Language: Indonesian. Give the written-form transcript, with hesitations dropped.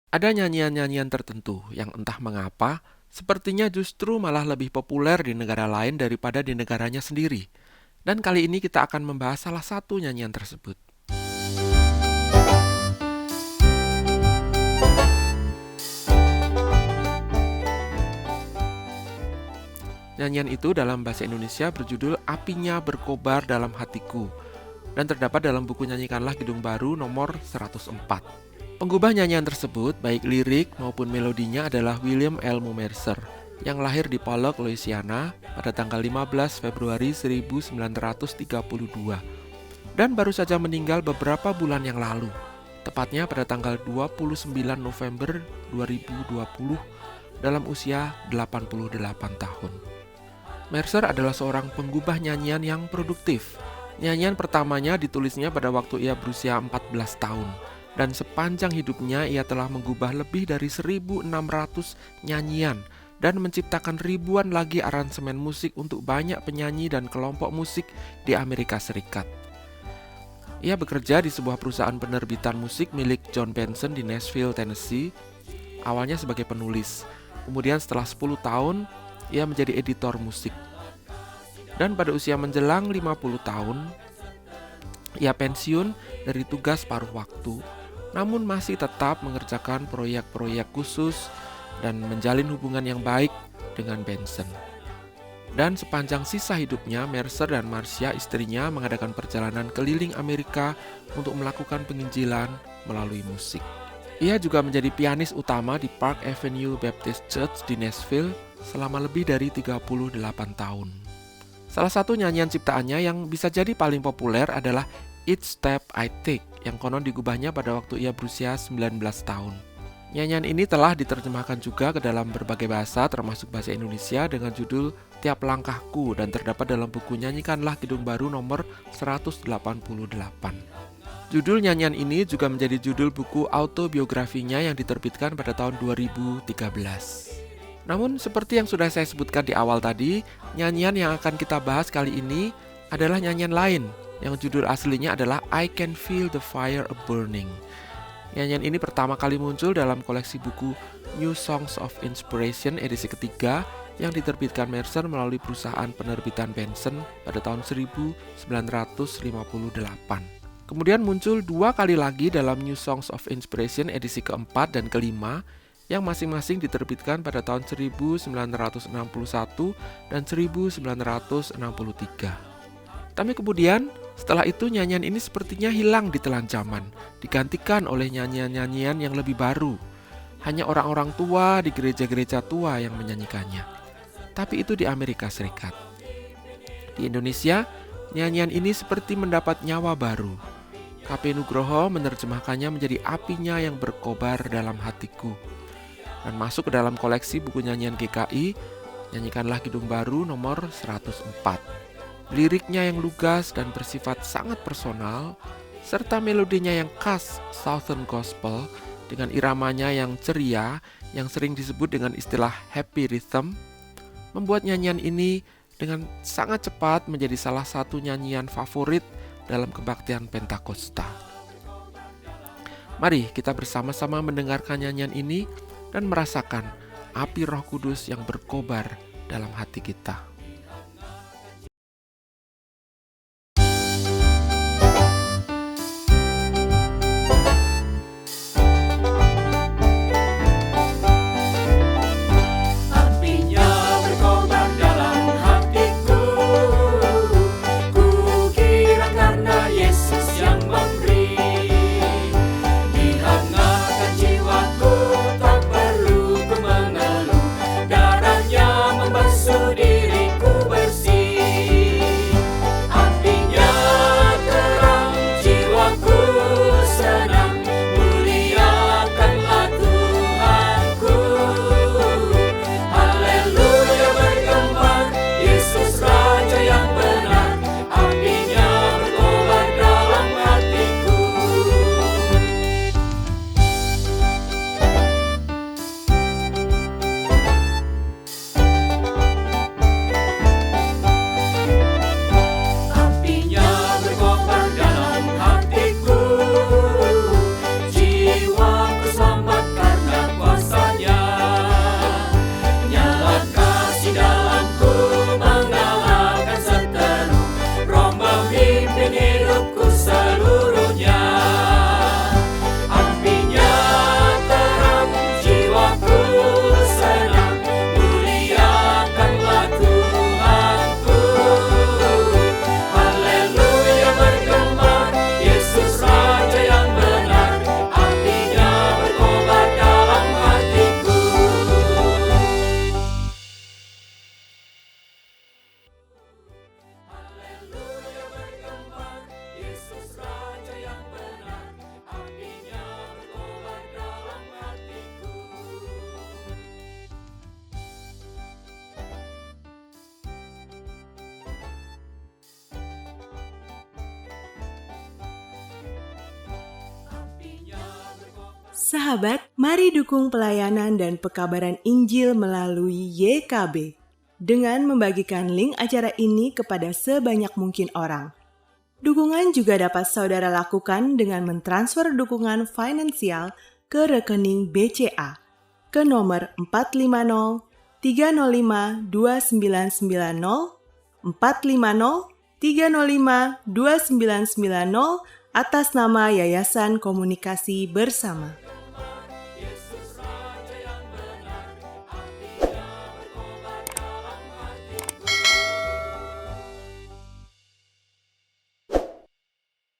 Ada nyanyian-nyanyian tertentu yang entah mengapa sepertinya justru malah lebih populer di negara lain daripada di negaranya sendiri. Dan kali ini kita akan membahas salah satu nyanyian tersebut. Nyanyian itu dalam bahasa Indonesia berjudul Apinya Berkobar Dalam Hatiku dan terdapat dalam buku Nyanyikanlah Kidung Baru nomor 104. Penggubah nyanyian tersebut, baik lirik maupun melodinya adalah William Elmo Mercer yang lahir di Pollock, Louisiana pada tanggal 15 Februari 1932 dan baru saja meninggal beberapa bulan yang lalu, tepatnya pada tanggal 29 November 2020 dalam usia 88 tahun. Mercer adalah seorang penggubah nyanyian yang produktif. Nyanyian pertamanya ditulisnya pada waktu ia berusia 14 tahun. Dan sepanjang hidupnya ia telah menggubah lebih dari 1.600 nyanyian dan menciptakan ribuan lagi aransemen musik untuk banyak penyanyi dan kelompok musik di Amerika Serikat. Ia bekerja di sebuah perusahaan penerbitan musik milik John Benson di Nashville, Tennessee, awalnya sebagai penulis. Kemudian setelah 10 tahun, ia menjadi editor musik. Dan pada usia menjelang 50 tahun, ia pensiun dari tugas paruh waktu, namun masih tetap mengerjakan proyek-proyek khusus dan menjalin hubungan yang baik dengan Benson. Dan sepanjang sisa hidupnya, Mercer dan Marcia istrinya mengadakan perjalanan keliling Amerika untuk melakukan penginjilan melalui musik. Ia juga menjadi pianis utama di Park Avenue Baptist Church di Nashville selama lebih dari 38 tahun. Salah satu nyanyian ciptaannya yang bisa jadi paling populer adalah Each Step I Take yang konon digubahnya pada waktu ia berusia 19 tahun. Nyanyian ini telah diterjemahkan juga ke dalam berbagai bahasa termasuk bahasa Indonesia dengan judul Tiap Langkahku dan terdapat dalam buku Nyanyikanlah Kidung Baru nomor 188. Judul nyanyian ini juga menjadi judul buku autobiografinya yang diterbitkan pada tahun 2013. Namun seperti yang sudah saya sebutkan di awal tadi, nyanyian yang akan kita bahas kali ini adalah nyanyian lain yang judul aslinya adalah I Can Feel the Fire A-Burning. Nyanyian ini pertama kali muncul dalam koleksi buku New Songs of Inspiration edisi ketiga yang diterbitkan Mercer melalui perusahaan penerbitan Benson pada tahun 1958. Kemudian muncul dua kali lagi dalam New Songs of Inspiration edisi keempat dan kelima yang masing-masing diterbitkan pada tahun 1961 dan 1963. Tapi kemudian setelah itu nyanyian ini sepertinya hilang di telan zaman, digantikan oleh nyanyian-nyanyian yang lebih baru. Hanya orang-orang tua di gereja-gereja tua yang menyanyikannya. Tapi itu di Amerika Serikat. Di Indonesia, nyanyian ini seperti mendapat nyawa baru. KP Nugroho menerjemahkannya menjadi Apinya yang Berkobar Dalam Hatiku dan masuk ke dalam koleksi buku nyanyian GKI Nyanyikanlah Kidung Baru nomor 104. Liriknya yang lugas dan bersifat sangat personal serta melodinya yang khas Southern Gospel dengan iramanya yang ceria yang sering disebut dengan istilah happy rhythm membuat nyanyian ini dengan sangat cepat menjadi salah satu nyanyian favorit dalam kebaktian Pentakosta. Mari kita bersama-sama mendengarkan nyanyian ini dan merasakan api Roh Kudus yang berkobar dalam hati kita. Apinya berkobar dalam hatiku, kukira karena Yesus yang memberi. Dihangatkan jiwaku, tak perlu ku mengeluh, darahnya membasuh diri. Sahabat, mari dukung pelayanan dan pekabaran Injil melalui YKB dengan membagikan link acara ini kepada sebanyak mungkin orang. Dukungan juga dapat saudara lakukan dengan mentransfer dukungan finansial ke rekening BCA ke nomor 450 305 2990 450 305 2990 atas nama Yayasan Komunikasi Bersama.